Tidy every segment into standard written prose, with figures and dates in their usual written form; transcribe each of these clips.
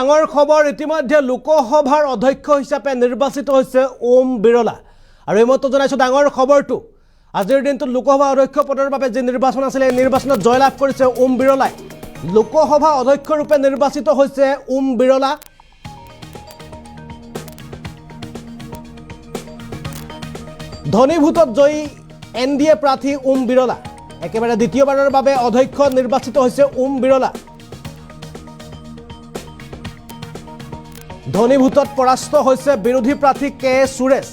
ডাঙৰ খবৰ ইতিমধ্যে লোকসভাৰ অধ্যক্ষ হিচাপে নিৰ্বাচিত হৈছে ওম বিৰলা আৰু এইমাত্ৰ জনাইছো ডাঙৰ খবৰটো আজিৰ দিনটো লোকসভা অধ্যক্ষ পদৰ বাবে যে নিৰ্বাচন আছিল এই নিৰ্বাচনত জয়লাভ কৰিছে ওম বিৰলাই লোকসভা অধ্যক্ষ ৰূপে নিৰ্বাচিত হৈছে ওম বিৰলা ধনী ভোটত জয়ী এনডিএ প্ৰাৰ্থী ওম বিৰলা একেবাৰে দ্বিতীয়বাৰৰ বাবে অধ্যক্ষ নিৰ্বাচিত হৈছে ওম বিৰলা ধনী ভোটত পৰাস্ত হৈছে বিৰোধী প্ৰাৰ্থী কে সুৰেশ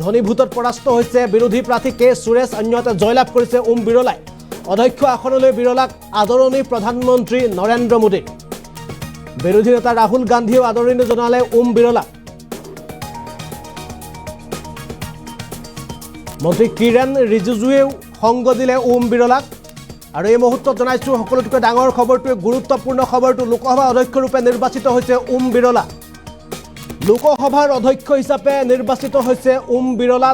ধনী ভোটত পৰাস্ত হৈছে বিৰোধী প্ৰাৰ্থী কে সুৰেশ অন্যতে জয়লাভ কৰিছে ওম বিৰলাই অধ্যক্ষ আসনলৈ বিৰলাক আদৰণি প্ৰধানমন্ত্ৰী নৰেন্দ্ৰ মোদী বিৰোধী নেতা ৰাহুল গান্ধীও আদৰণি জনালে ওম বিৰলাক মন্ত্ৰী কিৰণ ৰিজিজুৱেও সংগ দিলে ওম বিৰলাক আৰু এই মুহূৰ্তত জনাইছো সকলোতকৈ ডাঙৰ খবৰটো গুৰুত্বপূৰ্ণ খবৰটো লোকসভা অধ্যক্ষ ৰূপে নিৰ্বাচিত হৈছে ওম বিৰলা লোকসভাৰ অধ্যক্ষ হিচাপে নিৰ্বাচিত হৈছে ওম বিৰলা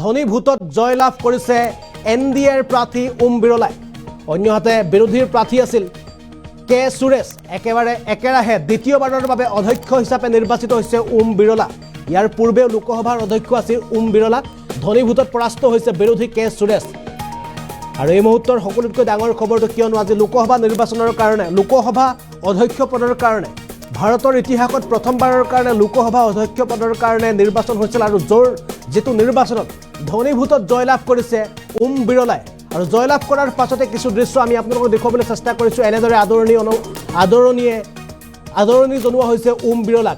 ধনী ভোটত জয়লাভ কৰিছে এনডিএৰ প্ৰাৰ্থী ওম বিৰলাই অন্যহাতে বিৰোধীৰ প্ৰাৰ্থী আছিল কে সুৰেশ একেৰাহে দ্বিতীয়বাৰৰ বাবে অধ্যক্ষ হিচাপে নিৰ্বাচিত হৈছে ওম বিৰলা ইয়াৰ পূৰ্বেও লোকসভাৰ অধ্যক্ষ আছিল ওম বিৰলা ধনী ভোটত পৰাস্ত হৈছে বিৰোধী কে সুৰেশ আৰু এই মুহূৰ্তৰ সকলোতকৈ ডাঙৰ খবৰটো কিয়নো আজি লোকসভা নিৰ্বাচনৰ কাৰণে লোকসভা অধ্যক্ষ পদৰ কাৰণে ভাৰতৰ ইতিহাসত প্ৰথমবাৰৰ কাৰণে লোকসভা অধ্যক্ষ পদৰ কাৰণে নিৰ্বাচন হৈছিল আৰু যেটো নিৰ্বাচনত ধনী ভোটত জয়লাভ কৰিছে ওম বিৰলাই আৰু জয়লাভ কৰাৰ পাছতে কিছু দৃশ্য আমি আপোনালোকক দেখুৱাবলৈ চেষ্টা কৰিছো এনেদৰে আদৰণি জনোৱা হৈছে ওম বিৰলাক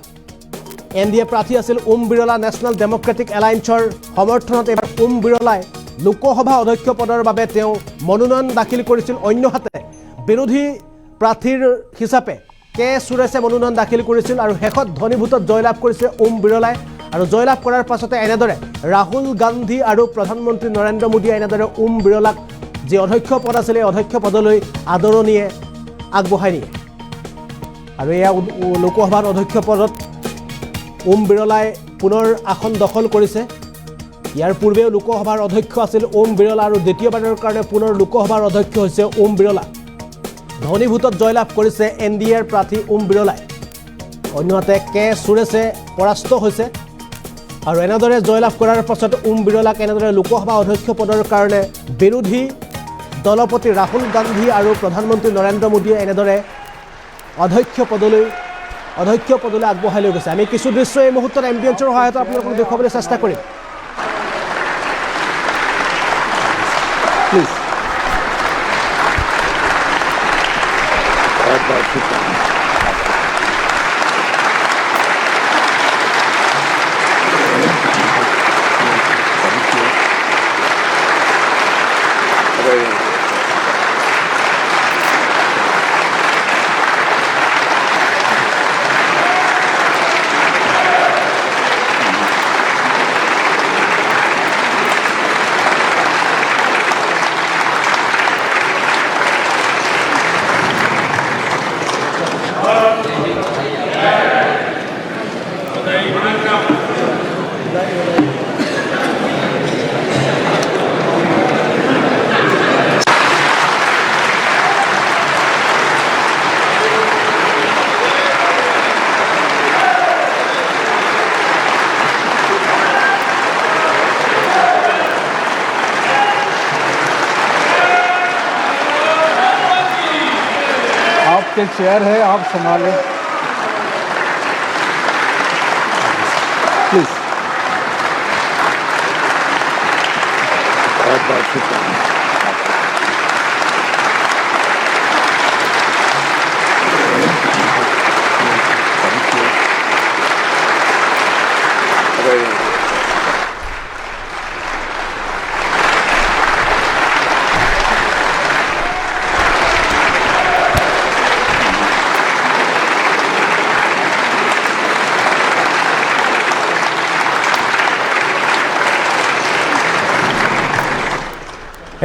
এনডিএ প্ৰাৰ্থী আছিল ওম বিৰলা নেশ্যনেল ডেমক্ৰেটিক এলায়েন্সৰ সমৰ্থনত এবাৰ ওম বিৰলাই লোকসভা অধ্যক্ষ পদৰ বাবে তেওঁ মনোনয়ন দাখিল কৰিছিল অন্যহাতে বিৰোধী প্ৰাৰ্থীৰ হিচাপে কে সুৰেশে মনোনয়ন দাখিল কৰিছিল আৰু শেষত ধনী ভোটত জয়লাভ কৰিছে ওম বিৰলাই আৰু জয়লাভ কৰাৰ পাছতে এনেদৰে ৰাহুল গান্ধী আৰু প্ৰধানমন্ত্ৰী নৰেন্দ্ৰ মোদীয়ে এনেদৰে ওম বিৰলাক যি অধ্যক্ষ পদ আছিল এই অধ্যক্ষ পদলৈ আদৰণিয়ে আগবঢ়াই নিয়ে আৰু এয়া লোকসভাৰ অধ্যক্ষ পদত ওম বিৰলাই পুনৰ আসন দখল কৰিছে ইয়াৰ পূৰ্বেও লোকসভাৰ অধ্যক্ষ আছিল ওম বিৰলা আৰু দ্বিতীয়বাৰৰ কাৰণে পুনৰ লোকসভাৰ অধ্যক্ষ হৈছে ওম বিৰলা ধনী ভোটত জয়লাভ কৰিছে এনডিএৰ প্ৰাৰ্থী ওম বিৰলাই অন্যহাতে কে সুৰেশে পৰাস্ত হৈছে আৰু এনেদৰে জয়লাভ কৰাৰ পাছত ওম বিৰলাক এনেদৰে লোকসভা অধ্যক্ষ পদৰ কাৰণে বিৰোধী দলপতি ৰাহুল গান্ধী আৰু প্ৰধানমন্ত্ৰী নৰেন্দ্ৰ মোদীয়ে এনেদৰে অধ্যক্ষ পদলৈ আগবঢ়াই লৈ গৈছে আমি কিছু দৃশ্য এই মুহূৰ্তত এম্বিয়েন্সৰ সহায়ত আপোনালোকক দেখুৱাবলৈ চেষ্টা কৰিম প্লিজ आपके चेयर है आप संभालें प्लीज बहुत बहुत शुक्रिया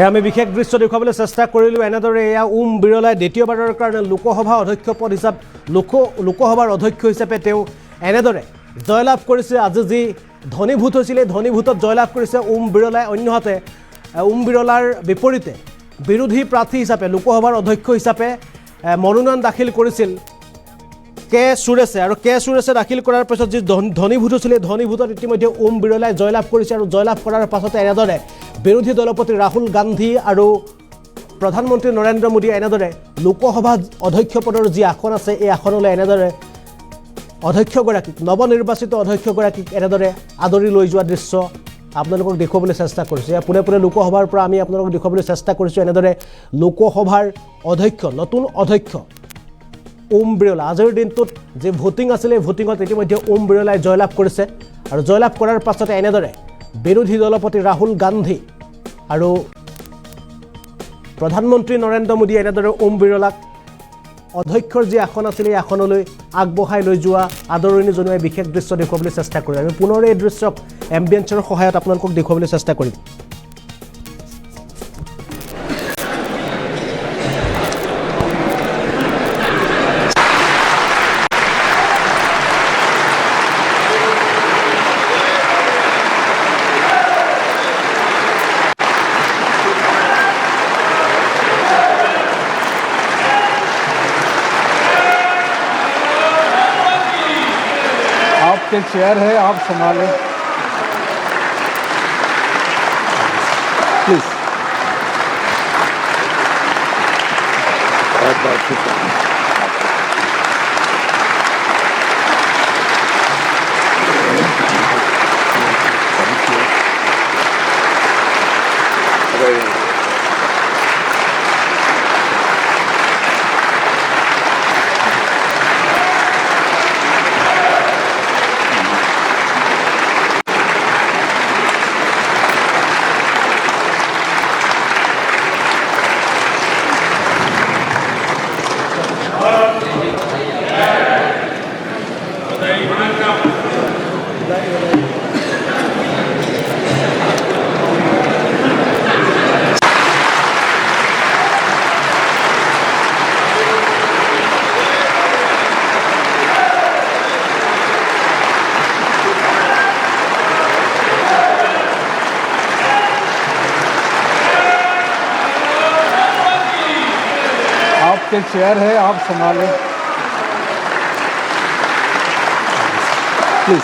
আমি বিশেষ দৃশ্য দেখুৱাবলৈ চেষ্টা কৰিলোঁ এনেদৰে এয়া ওম বিৰলাই দ্বিতীয়বাৰৰ কাৰণে লোকসভা অধ্যক্ষ পদ হিচাপে লোকসভাৰ অধ্যক্ষ হিচাপে তেওঁ এনেদৰে জয়লাভ কৰিছে আজি যি ধনী ভোট হৈছিল ধনী ভোটত জয়লাভ কৰিছে ওম বিৰলাই অন্যহাতে ওম বিৰলাৰ বিপৰীতে বিৰোধী প্ৰাৰ্থী হিচাপে লোকসভাৰ অধ্যক্ষ হিচাপে মনোনয়ন দাখিল কৰিছিল কে সুৰেশে আৰু কে সুৰেশে দাখিল কৰাৰ পাছত যি ধনীভূত হৈছিলে ধনীভূতত ইতিমধ্যে ওম বিৰলাই জয়লাভ কৰিছে আৰু জয়লাভ কৰাৰ পাছতে এনেদৰে বিৰোধী দলপতি ৰাহুল গান্ধী আৰু প্ৰধানমন্ত্ৰী নৰেন্দ্ৰ মোদীয়ে এনেদৰে লোকসভা অধ্যক্ষ পদৰ যি আসন আছে এই আসনলৈ এনেদৰে অধ্যক্ষগৰাকীক নৱনিৰ্বাচিত অধ্যক্ষগৰাকীক এনেদৰে আদৰি লৈ যোৱা দৃশ্য আপোনালোকক দেখুৱাবলৈ চেষ্টা কৰিছোঁ। এয়া পোনে পোনে লোকসভাৰ পৰা আমি আপোনালোকক দেখুৱাবলৈ চেষ্টা কৰিছোঁ এনেদৰে লোকসভাৰ অধ্যক্ষ নতুন অধ্যক্ষ ওম বিৰলা আজিৰ দিনটোত যে ভোটিং আছিলে ভোটিঙত ইতিমধ্যে ওম বিৰলাই জয়লাভ কৰিছে আৰু জয়লাভ কৰাৰ পাছতে এনেদৰে বিৰোধী দলপতি ৰাহুল গান্ধী আৰু প্ৰধানমন্ত্ৰী নৰেন্দ্ৰ মোদীয়ে এনেদৰে ওম বিৰলাক অধ্যক্ষৰ যি আসন আছিলে এই আসনলৈ আগবঢ়াই লৈ যোৱা আদৰণি জনোৱা বিশেষ দৃশ্য দেখুৱাবলৈ চেষ্টা কৰিম। আমি পুনৰ এই দৃশ্যক এম্বিয়েন্সৰ সহায়ত আপোনালোকক দেখুৱাবলৈ চেষ্টা কৰিম। आपके चेयर है, आप संभालें प्लीज। आपके चेयर है, आप संभालें प्लीज।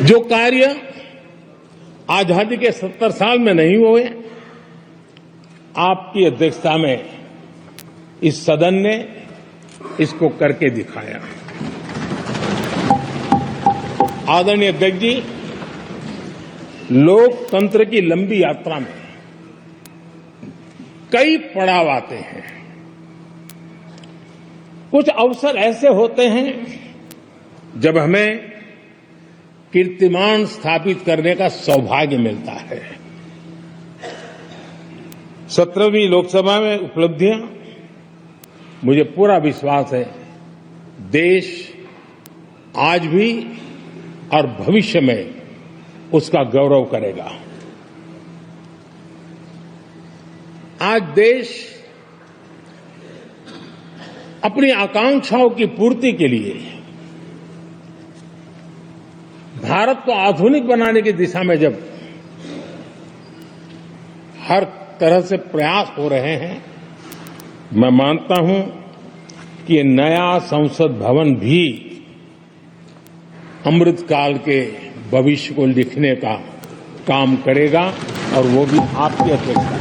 जो कार्य आजादी के 70 साल में नहीं हुए, आपकी अध्यक्षता में इस सदन ने इसको करके दिखाया। आदरणीय अध्यक्ष जी, लोकतंत्र की लंबी यात्रा में कई पड़ाव आते हैं। कुछ अवसर ऐसे होते हैं जब हमें कीर्तिमान स्थापित करने का सौभाग्य मिलता है। 17वीं लोकसभा में उपलब्धियां, मुझे पूरा विश्वास है देश आज भी और भविष्य में उसका गौरव करेगा। आज देश अपनी आकांक्षाओं की पूर्ति के लिए भारत को आधुनिक बनाने की दिशा में जब हर तरह से प्रयास हो रहे हैं, मैं मानता हूं कि ये नया संसद भवन भी अमृतकाल के भविष्य को लिखने का काम करेगा और वो भी आपकी अध्यक्षता।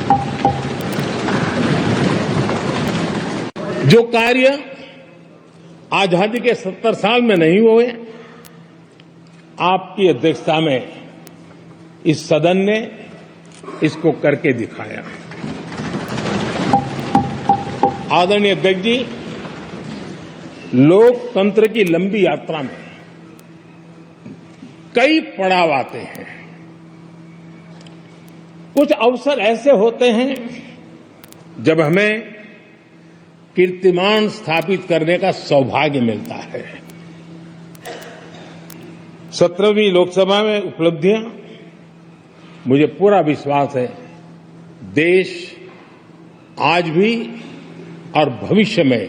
जो कार्य आजादी के 70 साल में नहीं हुए, आपकी अध्यक्षता में इस सदन ने इसको करके दिखाया। आदरणीय अध्यक्ष जी, लोकतंत्र की लंबी यात्रा में कई पड़ाव आते हैं। कुछ अवसर ऐसे होते हैं जब हमें कीर्तिमान स्थापित करने का सौभाग्य मिलता है। 17वीं लोकसभा में उपलब्धियां, मुझे पूरा विश्वास है देश आज भी और भविष्य में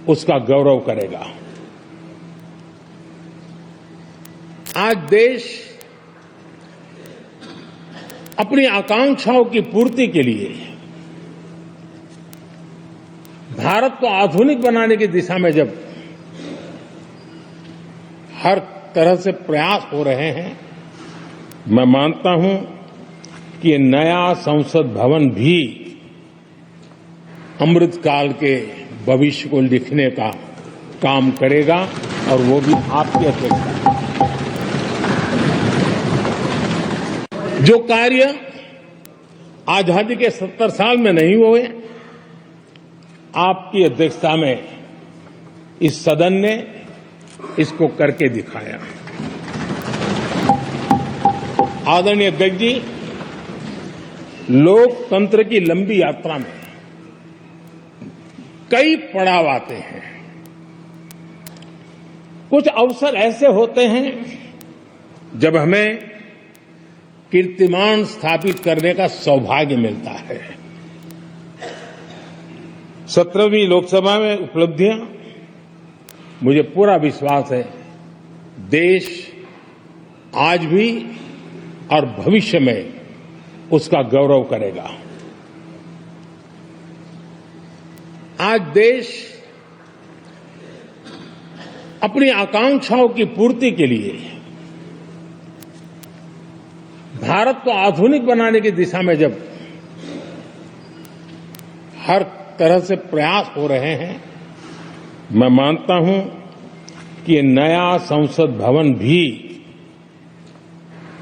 उसका गौरव करेगा। आज देश अपनी आकांक्षाओं की पूर्ति के लिए भारत को आधुनिक बनाने की दिशा में जब हर तरह से प्रयास हो रहे हैं, मैं मानता हूं कि ये नया संसद भवन भी अमृतकाल के भविष्य को लिखने का काम करेगा और वो भी आपकी अपेक्षा। जो कार्य आजादी के 70 साल में नहीं हुए, आपकी अध्यक्षता में इस सदन ने इसको करके दिखाया। आदरणीय अध्यक्ष जी, लोकतंत्र की लंबी यात्रा में कई पड़ाव आते हैं। कुछ अवसर ऐसे होते हैं जब हमें कीर्तिमान स्थापित करने का सौभाग्य मिलता है। 17वीं लोकसभा में उपलब्धियां, मुझे पूरा विश्वास है देश आज भी और भविष्य में उसका गौरव करेगा। आज देश अपनी आकांक्षाओं की पूर्ति के लिए भारत को आधुनिक बनाने की दिशा में जब हर तरह से प्रयास हो रहे हैं, मैं मानता हूं कि ये नया संसद भवन भी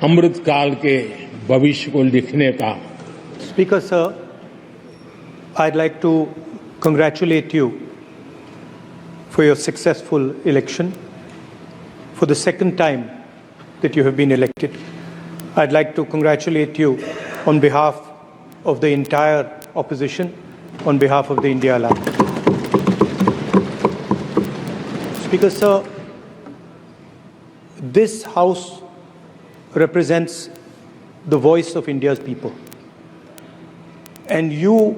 अमृतकाल के भविष्य को लिखने का। Speaker sir, I'd like to congratulate you for your successful election. For the second time that you have been elected, I'd like to congratulate you on behalf of the entire opposition, on behalf of the India Alliance. Speaker sir, this House represents the voice of India's people. And you,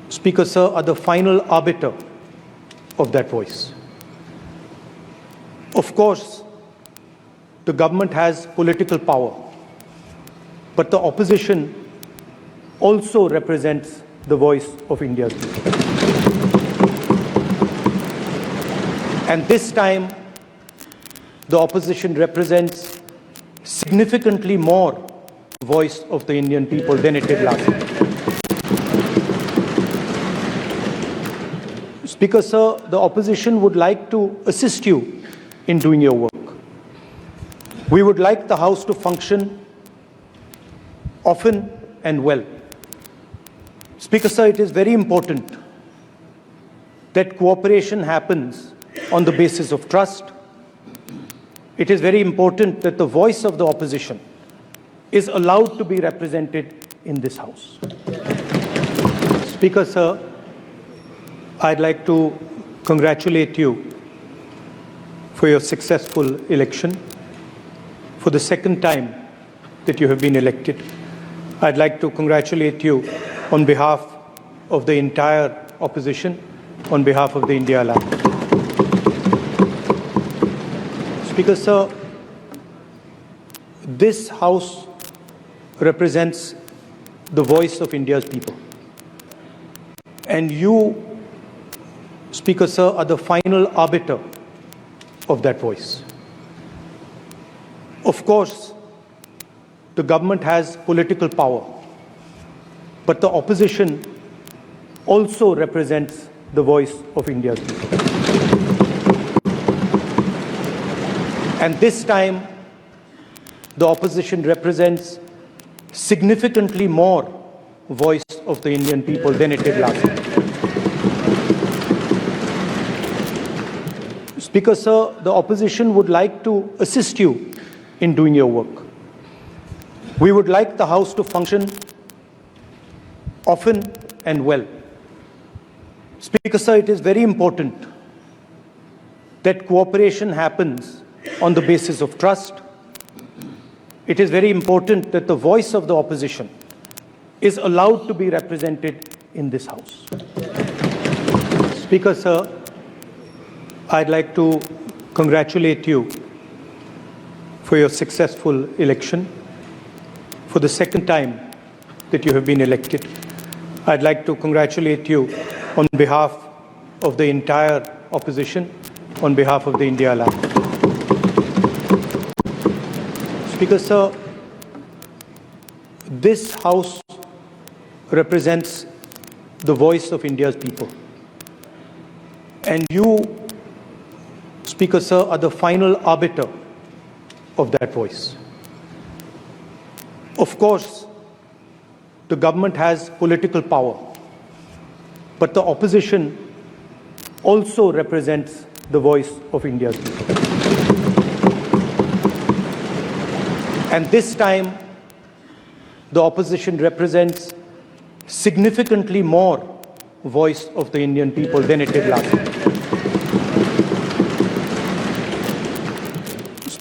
Speaker sir, are the final arbiter of that voice. Of course, the government has political power, but the opposition also represents the voice of India's people. And this time, the opposition represents significantly more voice of the Indian people than it did last time. Speaker sir, the opposition would like to assist you in doing your work. We would like the House to function often and well. Speaker sir, it is very important that cooperation happens on the basis of trust. It is very important that the voice of the opposition is allowed to be represented in this House. Speaker sir, I'd like to congratulate you for your successful election. For the second time that you have been elected, I'd like to congratulate you on behalf of the entire opposition, on behalf of the India Alliance. Speaker sir, this House represents the voice of India's people. And you, Speaker sir, are the final arbiter of that voice. Of course, the government has political power, but the opposition also represents the voice of India's people. And this time, the opposition represents significantly more voice of the Indian people than it did last time. Speaker sir, the opposition would like to assist you in doing your work. We would like the House to function often and well. Speaker sir, it is very important that cooperation happens on the basis of trust. It is very important that the voice of the opposition is allowed to be represented in this House. Speaker sir, I'd like to congratulate you for your successful election. For the second time that you have been elected, I'd like to congratulate you on behalf of the entire opposition, on behalf of the India Alliance. Speaker, sir, this House represents the voice of India's people. And you, Speaker, sir, are the final arbiter of that voice. Of course, the government has political power, but the opposition also represents the voice of India's people. And this time, the opposition represents significantly more voice of the Indian people than it did last time.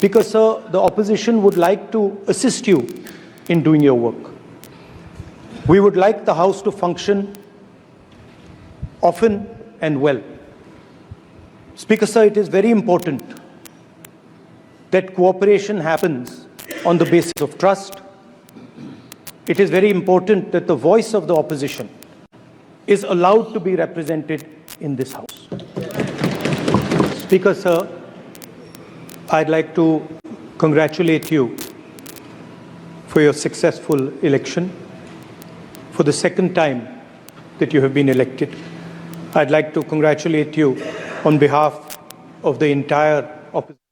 Speaker, sir, the opposition would like to assist you in doing your work. We would like the House to function often and well. Speaker, sir, it is very important that cooperation happens on the basis of trust. It is very important that the voice of the opposition is allowed to be represented in this House. Speaker, sir, I'd like to congratulate you for your successful election. For the second time that you have been elected, I'd like to congratulate you on behalf of the entire opposition.